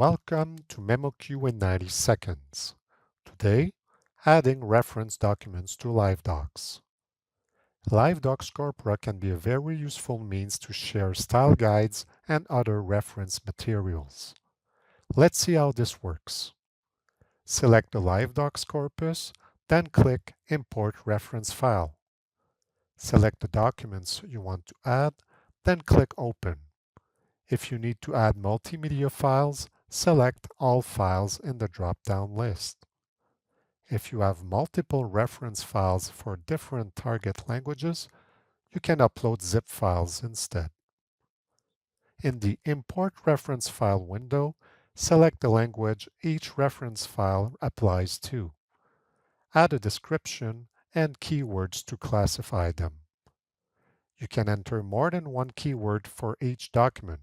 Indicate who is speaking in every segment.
Speaker 1: Welcome to memoQ in 90 seconds. Today, adding reference documents to LiveDocs. LiveDocs Corpora can be a very useful means to share style guides and other reference materials. Let's see how this works. Select the LiveDocs corpus, then click Import Reference File. Select the documents you want to add, then click Open. If you need to add multimedia files, select All Files in the drop-down list. If you have multiple reference files for different target languages, you can upload zip files instead. In the Import Reference File window, select the language each reference file applies to. Add a description and keywords to classify them. You can enter more than one keyword for each document.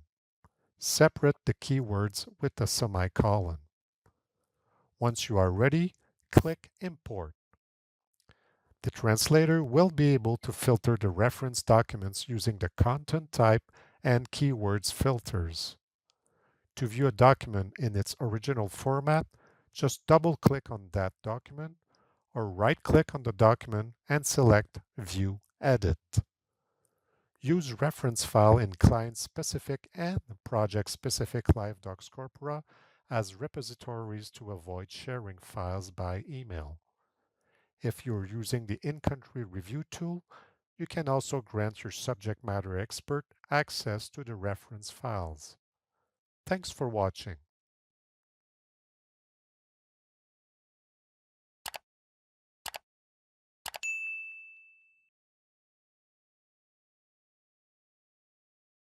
Speaker 1: Separate the keywords with a semicolon. Once you are ready, click Import. The translator will be able to filter the reference documents using the content type and keywords filters. To view a document in its original format, just double-click on that document or right-click on the document and select View Edit. Use reference file in client-specific and project-specific LiveDocs Corpora as repositories to avoid sharing files by email. If you're using the in-country review tool, you can also grant your subject matter expert access to the reference files. Thanks for watching.